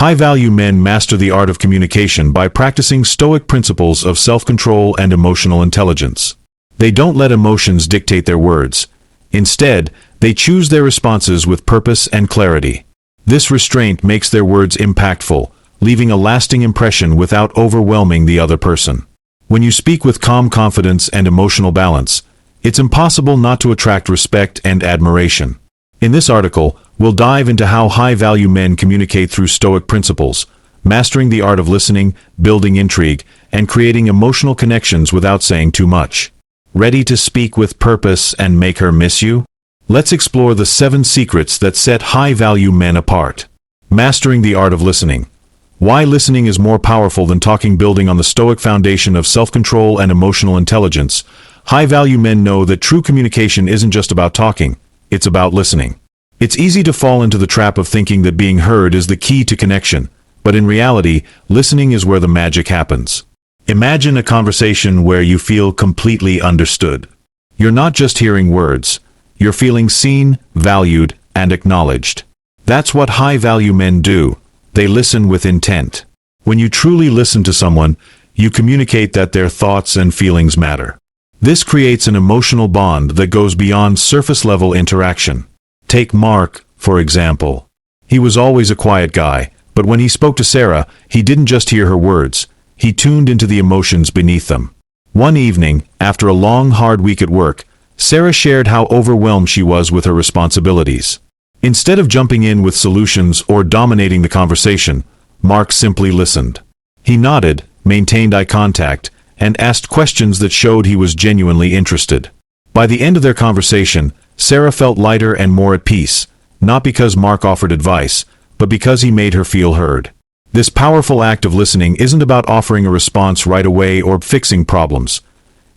High-value men master the art of communication by practicing Stoic principles of self-control and emotional intelligence. They don't let emotions dictate their words. Instead, they choose their responses with purpose and clarity. This restraint makes their words impactful, leaving a lasting impression without overwhelming the other person. When you speak with calm confidence and emotional balance, it's impossible not to attract respect and admiration. In this article, we'll dive into how high-value men communicate through Stoic principles, mastering the art of listening, building intrigue, and creating emotional connections without saying too much. Ready to speak with purpose and make her miss you? Let's explore the 7 secrets that set high-value men apart. Mastering the art of listening. Why listening is more powerful than talking. Building on the Stoic foundation of self-control and emotional intelligence, high-value men know that true communication isn't just about talking, it's about listening. It's easy to fall into the trap of thinking that being heard is the key to connection, but in reality, listening is where the magic happens. Imagine a conversation where you feel completely understood. You're not just hearing words, you're feeling seen, valued, and acknowledged. That's what high-value men do. They listen with intent. When you truly listen to someone, you communicate that their thoughts and feelings matter. This creates an emotional bond that goes beyond surface-level interaction. Take Mark, for example. He was always a quiet guy, but when he spoke to Sarah, he didn't just hear her words, he tuned into the emotions beneath them. One evening, after a long, hard week at work, Sarah shared how overwhelmed she was with her responsibilities. Instead of jumping in with solutions or dominating the conversation, Mark simply listened. He nodded, maintained eye contact, and asked questions that showed he was genuinely interested. By the end of their conversation, Sarah felt lighter and more at peace, not because Mark offered advice, but because he made her feel heard. This powerful act of listening isn't about offering a response right away or fixing problems.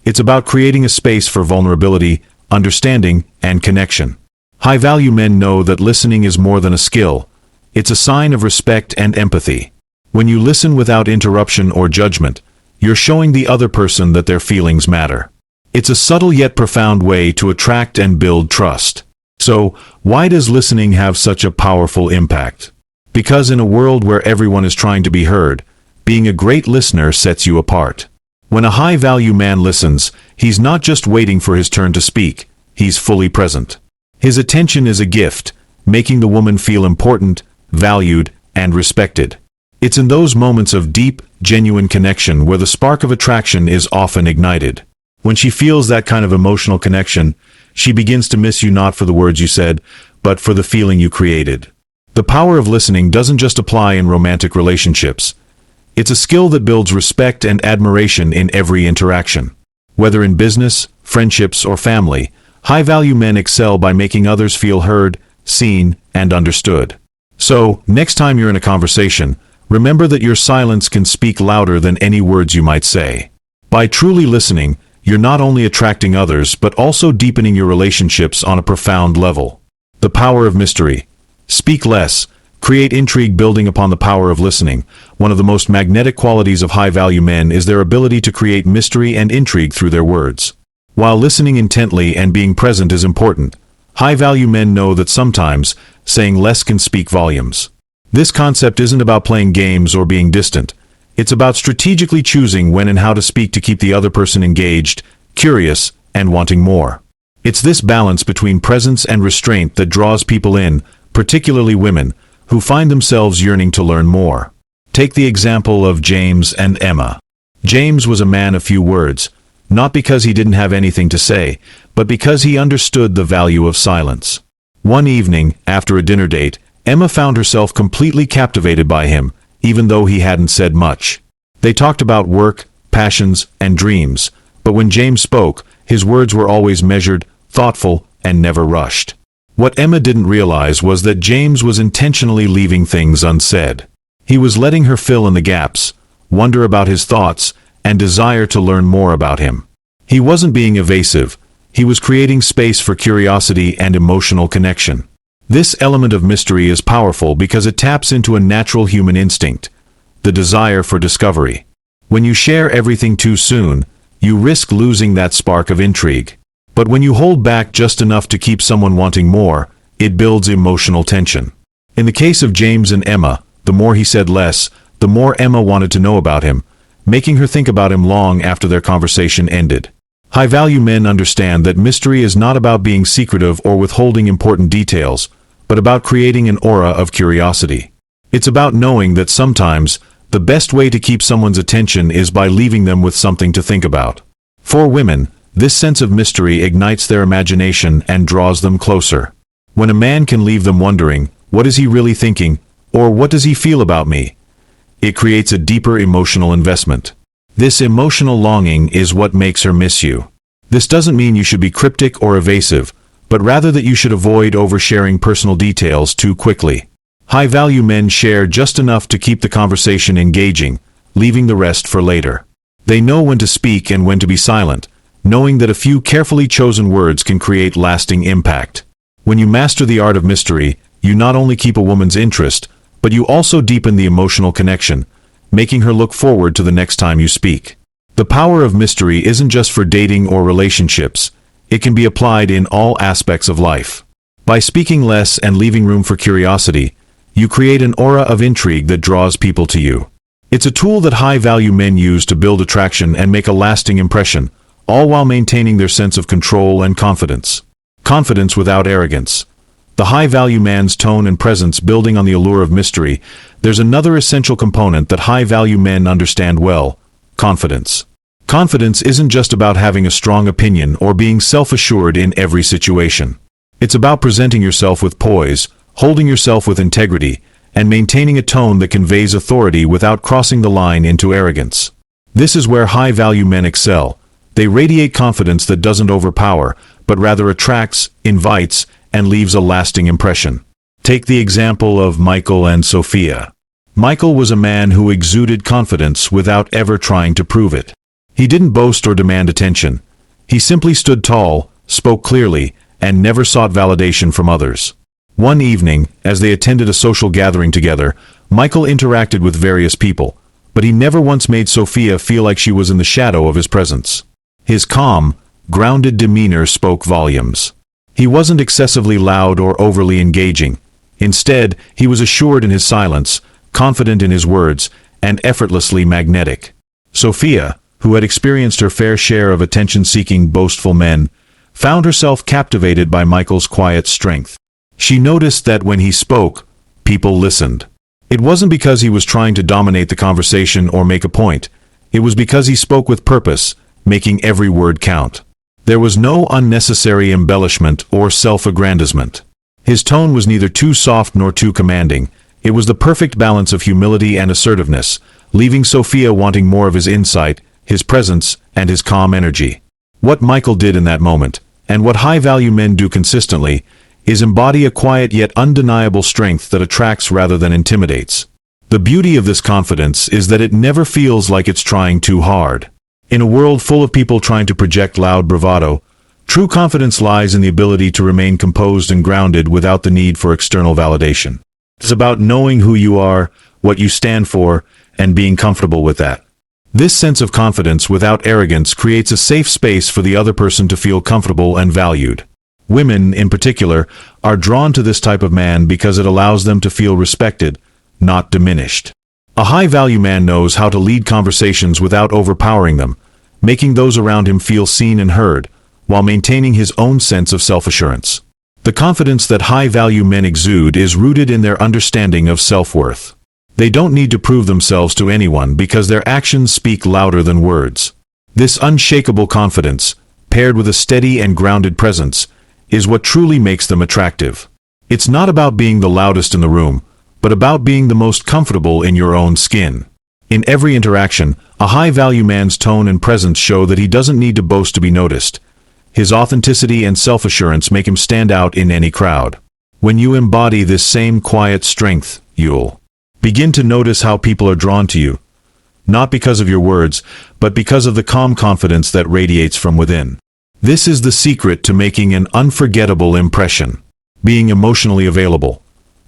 It's about creating a space for vulnerability, understanding, and connection. High-value men know that listening is more than a skill. It's a sign of respect and empathy. When you listen without interruption or judgment, you're showing the other person that their feelings matter. It's a subtle yet profound way to attract and build trust. So, why does listening have such a powerful impact? Because in a world where everyone is trying to be heard, being a great listener sets you apart. When a high-value man listens, he's not just waiting for his turn to speak, he's fully present. His attention is a gift, making the woman feel important, valued, and respected. It's in those moments of deep, genuine connection where the spark of attraction is often ignited. When she feels that kind of emotional connection, she begins to miss you not for the words you said, but for the feeling you created. The power of listening doesn't just apply in romantic relationships. It's a skill that builds respect and admiration in every interaction. Whether in business, friendships, or family, high-value men excel by making others feel heard, seen, and understood. So, next time you're in a conversation, remember that your silence can speak louder than any words you might say. By truly listening, you're not only attracting others but also deepening your relationships on a profound level. The power of mystery. Speak less, create intrigue. Building upon the power of listening, one of the most magnetic qualities of high-value men is their ability to create mystery and intrigue through their words. While listening intently and being present is important, high-value men know that sometimes saying less can speak volumes. This concept isn't about playing games or being distant. It's about strategically choosing when and how to speak to keep the other person engaged, curious, and wanting more. It's this balance between presence and restraint that draws people in, particularly women, who find themselves yearning to learn more. Take the example of James and Emma. James was a man of few words, not because he didn't have anything to say, but because he understood the value of silence. One evening, after a dinner date, Emma found herself completely captivated by him, even though he hadn't said much. They talked about work, passions, and dreams, but when James spoke, his words were always measured, thoughtful, and never rushed. What Emma didn't realize was that James was intentionally leaving things unsaid. He was letting her fill in the gaps, wonder about his thoughts, and desire to learn more about him. He wasn't being evasive, he was creating space for curiosity and emotional connection. This element of mystery is powerful because it taps into a natural human instinct, the desire for discovery. When you share everything too soon, you risk losing that spark of intrigue. But when you hold back just enough to keep someone wanting more, it builds emotional tension. In the case of James and Emma, the more he said less, the more Emma wanted to know about him, making her think about him long after their conversation ended. High-value men understand that mystery is not about being secretive or withholding important details, but about creating an aura of curiosity. It's about knowing that sometimes, the best way to keep someone's attention is by leaving them with something to think about. For women, this sense of mystery ignites their imagination and draws them closer. When a man can leave them wondering, what is he really thinking, or what does he feel about me? It creates a deeper emotional investment. This emotional longing is what makes her miss you. This doesn't mean you should be cryptic or evasive, but rather that you should avoid oversharing personal details too quickly. High-value men share just enough to keep the conversation engaging, leaving the rest for later. They know when to speak and when to be silent, knowing that a few carefully chosen words can create lasting impact. When you master the art of mystery, you not only keep a woman's interest, but you also deepen the emotional connection, making her look forward to the next time you speak. The power of mystery isn't just for dating or relationships, it can be applied in all aspects of life. By speaking less and leaving room for curiosity, you create an aura of intrigue that draws people to you. It's a tool that high-value men use to build attraction and make a lasting impression, all while maintaining their sense of control and confidence. Confidence without arrogance. The high-value man's tone and presence building on the allure of mystery, there's another essential component that high-value men understand well: confidence. Confidence isn't just about having a strong opinion or being self-assured in every situation. It's about presenting yourself with poise, holding yourself with integrity, and maintaining a tone that conveys authority without crossing the line into arrogance. This is where high-value men excel. They radiate confidence that doesn't overpower, but rather attracts, invites, and leaves a lasting impression. Take the example of Michael and Sophia. Michael was a man who exuded confidence without ever trying to prove it. He didn't boast or demand attention. He simply stood tall, spoke clearly, and never sought validation from others. One evening, as they attended a social gathering together, Michael interacted with various people, but he never once made Sophia feel like she was in the shadow of his presence. His calm, grounded demeanor spoke volumes. He wasn't excessively loud or overly engaging. Instead, he was assured in his silence, confident in his words, and effortlessly magnetic. Sophia, who had experienced her fair share of attention-seeking, boastful men, found herself captivated by Michael's quiet strength. She noticed that when he spoke, people listened. It wasn't because he was trying to dominate the conversation or make a point. It was because he spoke with purpose, making every word count. There was no unnecessary embellishment or self-aggrandizement. His tone was neither too soft nor too commanding. It was the perfect balance of humility and assertiveness, leaving Sophia wanting more of his insight, his presence, and his calm energy. What Michael did in that moment, and what high-value men do consistently, is embody a quiet yet undeniable strength that attracts rather than intimidates. The beauty of this confidence is that it never feels like it's trying too hard. In a world full of people trying to project loud bravado, true confidence lies in the ability to remain composed and grounded without the need for external validation. It's about knowing who you are, what you stand for, and being comfortable with that. This sense of confidence without arrogance creates a safe space for the other person to feel comfortable and valued. Women, in particular, are drawn to this type of man because it allows them to feel respected, not diminished. A high-value man knows how to lead conversations without overpowering them, making those around him feel seen and heard, while maintaining his own sense of self-assurance. The confidence that high-value men exude is rooted in their understanding of self-worth. They don't need to prove themselves to anyone because their actions speak louder than words. This unshakable confidence, paired with a steady and grounded presence, is what truly makes them attractive. It's not about being the loudest in the room, but about being the most comfortable in your own skin. In every interaction, a high-value man's tone and presence show that he doesn't need to boast to be noticed. His authenticity and self-assurance make him stand out in any crowd. When you embody this same quiet strength, you'll begin to notice how people are drawn to you, not because of your words, but because of the calm confidence that radiates from within. This is the secret to making an unforgettable impression. Being emotionally available.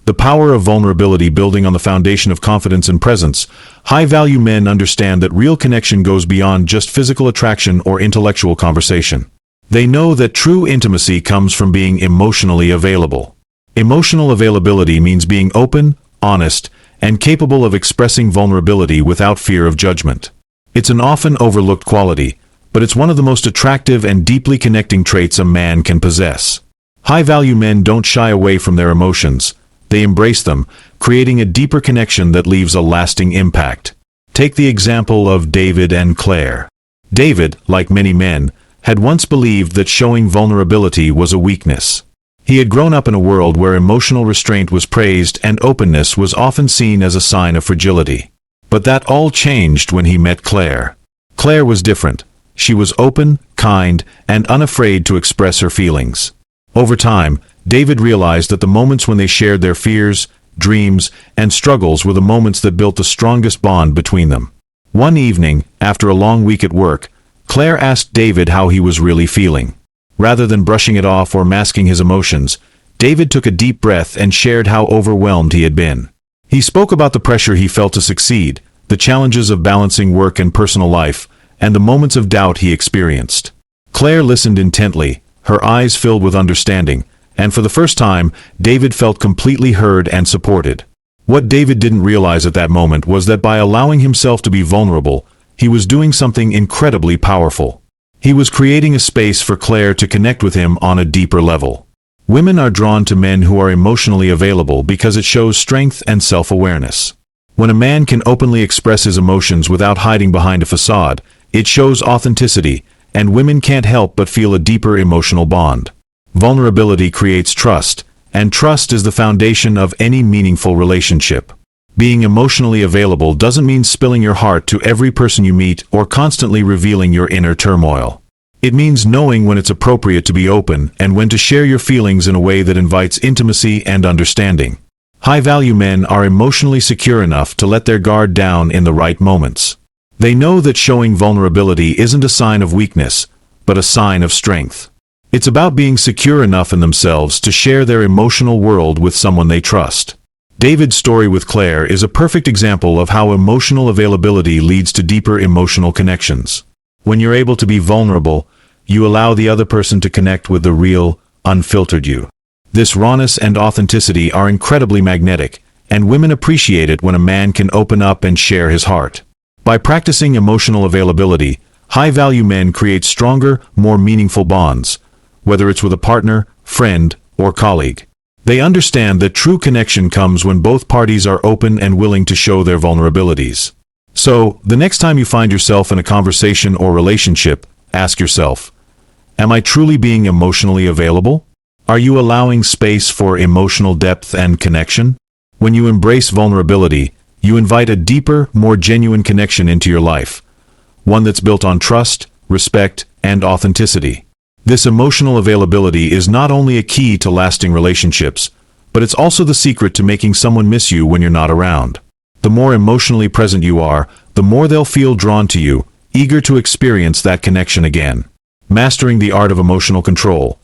The power of vulnerability building on the foundation of confidence and presence. High-value men understand that real connection goes beyond just physical attraction or intellectual conversation. They know that true intimacy comes from being emotionally available. Emotional availability means being open, honest, and capable of expressing vulnerability without fear of judgment. It's an often overlooked quality, but it's one of the most attractive and deeply connecting traits a man can possess. High-value men don't shy away from their emotions. They embrace them, creating a deeper connection that leaves a lasting impact. Take the example of David and Claire. David, like many men, had once believed that showing vulnerability was a weakness. He had grown up in a world where emotional restraint was praised and openness was often seen as a sign of fragility. But that all changed when he met Claire. Claire was different. She was open, kind, and unafraid to express her feelings. Over time, David realized that the moments when they shared their fears, dreams, and struggles were the moments that built the strongest bond between them. One evening, after a long week at work, Claire asked David how he was really feeling. Rather than brushing it off or masking his emotions, David took a deep breath and shared how overwhelmed he had been. He spoke about the pressure he felt to succeed, the challenges of balancing work and personal life, and the moments of doubt he experienced. Claire listened intently, her eyes filled with understanding, and for the first time, David felt completely heard and supported. What David didn't realize at that moment was that by allowing himself to be vulnerable, he was doing something incredibly powerful. He was creating a space for Claire to connect with him on a deeper level. Women are drawn to men who are emotionally available because it shows strength and self-awareness. When a man can openly express his emotions without hiding behind a facade, it shows authenticity, and women can't help but feel a deeper emotional bond. Vulnerability creates trust, and trust is the foundation of any meaningful relationship. Being emotionally available doesn't mean spilling your heart to every person you meet or constantly revealing your inner turmoil. It means knowing when it's appropriate to be open and when to share your feelings in a way that invites intimacy and understanding. High-value men are emotionally secure enough to let their guard down in the right moments. They know that showing vulnerability isn't a sign of weakness, but a sign of strength. It's about being secure enough in themselves to share their emotional world with someone they trust. David's story with Claire is a perfect example of how emotional availability leads to deeper emotional connections. When you're able to be vulnerable, you allow the other person to connect with the real, unfiltered you. This rawness and authenticity are incredibly magnetic, and women appreciate it when a man can open up and share his heart. By practicing emotional availability, high-value men create stronger, more meaningful bonds, whether it's with a partner, friend, or colleague. They understand that true connection comes when both parties are open and willing to show their vulnerabilities. So, the next time you find yourself in a conversation or relationship, ask yourself, am I truly being emotionally available? Are you allowing space for emotional depth and connection? When you embrace vulnerability, you invite a deeper, more genuine connection into your life, one that's built on trust, respect, and authenticity. This emotional availability is not only a key to lasting relationships, but it's also the secret to making someone miss you when you're not around. The more emotionally present you are, the more they'll feel drawn to you, eager to experience that connection again. Mastering the art of emotional control.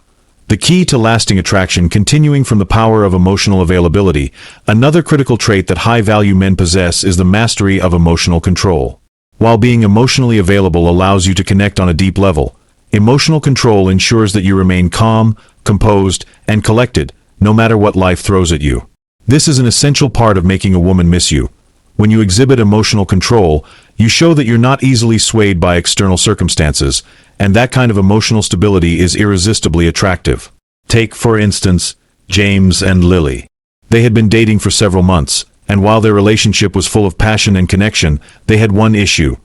The key to lasting attraction continuing from the power of emotional availability, another critical trait that high-value men possess is the mastery of emotional control. While being emotionally available allows you to connect on a deep level, emotional control ensures that you remain calm, composed, and collected, no matter what life throws at you. This is an essential part of making a woman miss you. When you exhibit emotional control, you show that you're not easily swayed by external circumstances, and that kind of emotional stability is irresistibly attractive. Take, for instance, James and Lily. They had been dating for several months, and while their relationship was full of passion and connection, they had one issue.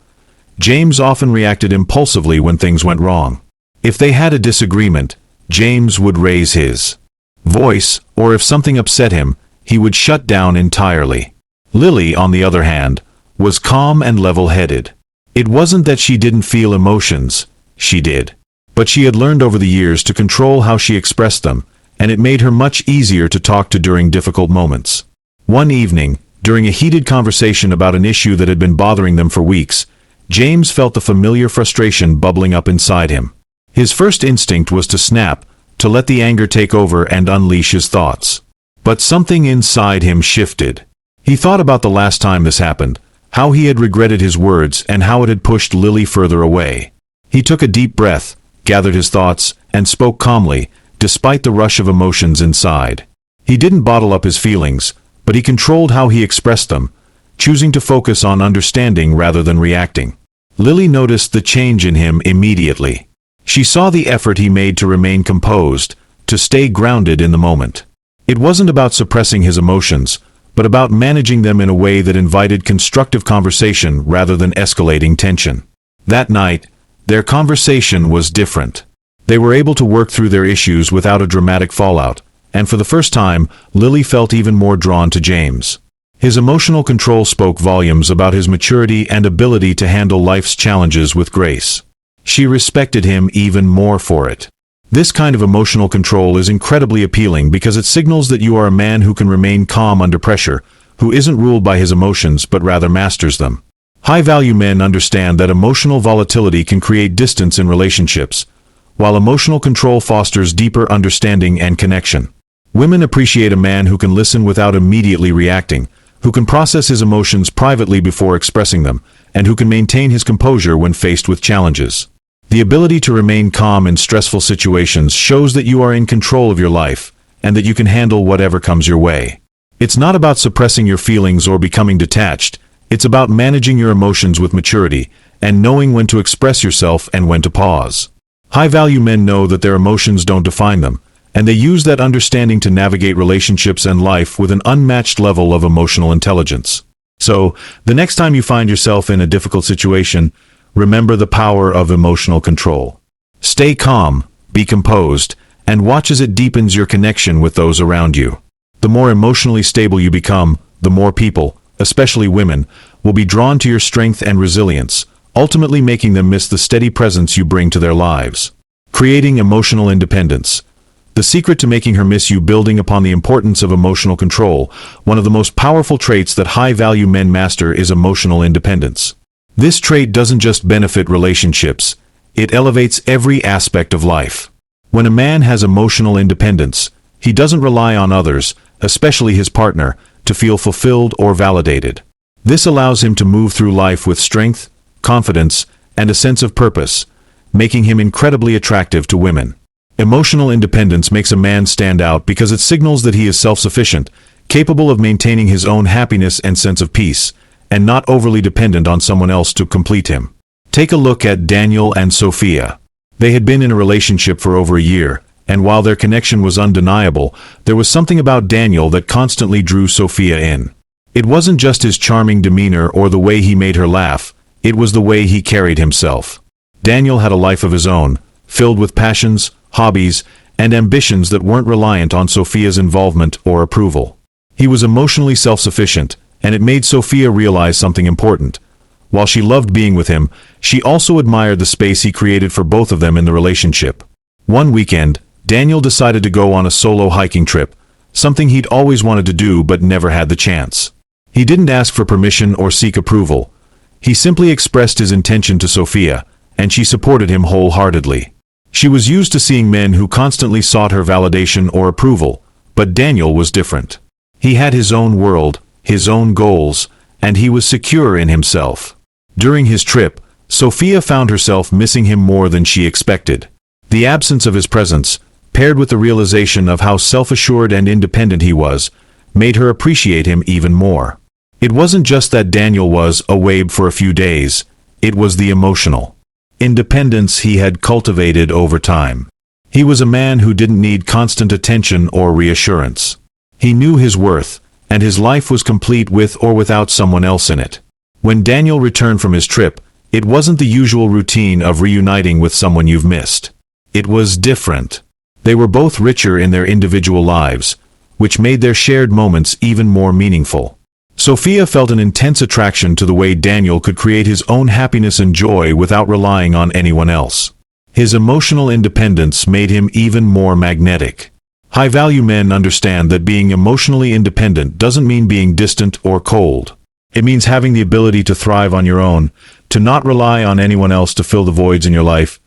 James often reacted impulsively when things went wrong. If they had a disagreement, James would raise his voice, or if something upset him, he would shut down entirely. Lily, on the other hand, was calm and level-headed. It wasn't that she didn't feel emotions, she did. But she had learned over the years to control how she expressed them, and it made her much easier to talk to during difficult moments. One evening, during a heated conversation about an issue that had been bothering them for weeks, James felt the familiar frustration bubbling up inside him. His first instinct was to snap, to let the anger take over and unleash his thoughts. But something inside him shifted. He thought about the last time this happened, how he had regretted his words and how it had pushed Lily further away. He took a deep breath, gathered his thoughts, and spoke calmly, despite the rush of emotions inside. He didn't bottle up his feelings, but he controlled how he expressed them, choosing to focus on understanding rather than reacting. Lily noticed the change in him immediately. She saw the effort he made to remain composed, to stay grounded in the moment. It wasn't about suppressing his emotions, but about managing them in a way that invited constructive conversation rather than escalating tension. That night, their conversation was different. They were able to work through their issues without a dramatic fallout, and for the first time, Lily felt even more drawn to James. His emotional control spoke volumes about his maturity and ability to handle life's challenges with grace. She respected him even more for it. This kind of emotional control is incredibly appealing because it signals that you are a man who can remain calm under pressure, who isn't ruled by his emotions but rather masters them. High-value men understand that emotional volatility can create distance in relationships, while emotional control fosters deeper understanding and connection. Women appreciate a man who can listen without immediately reacting, who can process his emotions privately before expressing them, and who can maintain his composure when faced with challenges. The ability to remain calm in stressful situations shows that you are in control of your life, and that you can handle whatever comes your way. It's not about suppressing your feelings or becoming detached, it's about managing your emotions with maturity, and knowing when to express yourself and when to pause. High-value men know that their emotions don't define them, and they use that understanding to navigate relationships and life with an unmatched level of emotional intelligence. So, the next time you find yourself in a difficult situation, remember the power of emotional control. Stay calm, be composed, and watch as it deepens your connection with those around you. The more emotionally stable you become, the more people, especially women, will be drawn to your strength and resilience, ultimately making them miss the steady presence you bring to their lives. Creating emotional independence. The secret to making her miss you. Building upon the importance of emotional control, one of the most powerful traits that high-value men master is emotional independence. This trait doesn't just benefit relationships, it elevates every aspect of life. When a man has emotional independence, he doesn't rely on others, especially his partner, to feel fulfilled or validated. This allows him to move through life with strength, confidence, and a sense of purpose, making him incredibly attractive to women. Emotional independence makes a man stand out because it signals that he is self-sufficient, capable of maintaining his own happiness and sense of peace, and not overly dependent on someone else to complete him. Take a look at Daniel and Sophia. They had been in a relationship for over a year, and while their connection was undeniable, there was something about Daniel that constantly drew Sophia in. It wasn't just his charming demeanor or the way he made her laugh, it was the way he carried himself. Daniel had a life of his own, filled with passions, hobbies, and ambitions that weren't reliant on Sophia's involvement or approval. He was emotionally self-sufficient, and it made Sophia realize something important. While she loved being with him, she also admired the space he created for both of them in the relationship. One weekend, Daniel decided to go on a solo hiking trip, something he'd always wanted to do but never had the chance. He didn't ask for permission or seek approval. He simply expressed his intention to Sophia, and she supported him wholeheartedly. She was used to seeing men who constantly sought her validation or approval, but Daniel was different. He had his own world, his own goals, and he was secure in himself. During his trip, Sophia found herself missing him more than she expected. The absence of his presence, paired with the realization of how self-assured and independent he was, made her appreciate him even more. It wasn't just that Daniel was a wabe for a few days, it was the emotional independence he had cultivated over time. He was a man who didn't need constant attention or reassurance. He knew his worth, and his life was complete with or without someone else in it. When Daniel returned from his trip, it wasn't the usual routine of reuniting with someone you've missed. It was different. They were both richer in their individual lives, which made their shared moments even more meaningful. Sophia felt an intense attraction to the way Daniel could create his own happiness and joy without relying on anyone else. His emotional independence made him even more magnetic. High-value men understand that being emotionally independent doesn't mean being distant or cold. It means having the ability to thrive on your own, to not rely on anyone else to fill the voids in your life,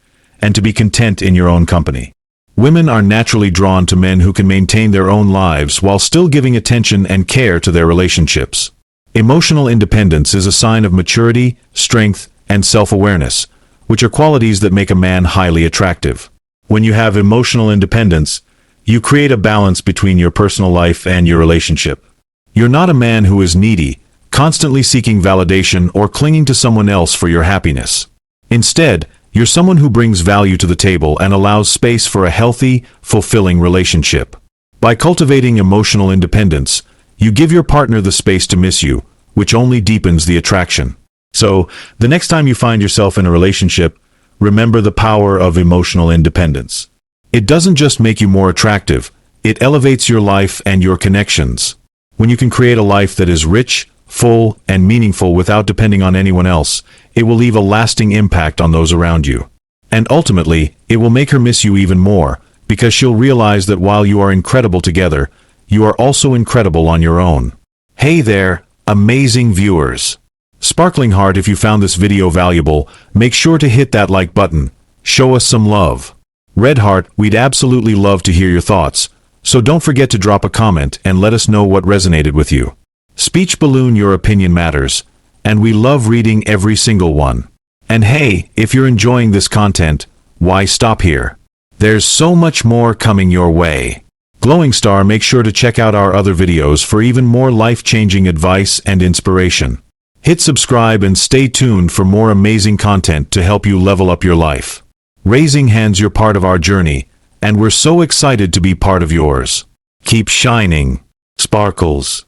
and to be content in your own company. Women are naturally drawn to men who can maintain their own lives while still giving attention and care to their relationships. Emotional independence is a sign of maturity, strength, and self-awareness, which are qualities that make a man highly attractive. When you have emotional independence, you create a balance between your personal life and your relationship. You're not a man who is needy, constantly seeking validation or clinging to someone else for your happiness. Instead, you're someone who brings value to the table and allows space for a healthy, fulfilling relationship. By cultivating emotional independence, you give your partner the space to miss you, which only deepens the attraction. So, the next time you find yourself in a relationship, remember the power of emotional independence. It doesn't just make you more attractive, it elevates your life and your connections. When you can create a life that is rich, full, and meaningful without depending on anyone else, it will leave a lasting impact on those around you. And ultimately, it will make her miss you even more, because she'll realize that while you are incredible together, you are also incredible on your own. Hey there, amazing viewers! Sparkling heart, if you found this video valuable, make sure to hit that like button. Show us some love. Red heart, we'd absolutely love to hear your thoughts, so don't forget to drop a comment and let us know what resonated with you. Speech balloon, your opinion matters, and we love reading every single one. And hey, if you're enjoying this content, why stop here? There's so much more coming your way. Glowing star, make sure to check out our other videos for even more life-changing advice and inspiration. Hit subscribe and stay tuned for more amazing content to help you level up your life. Raising hands, you're part of our journey, and we're so excited to be part of yours. Keep shining, Sparkles.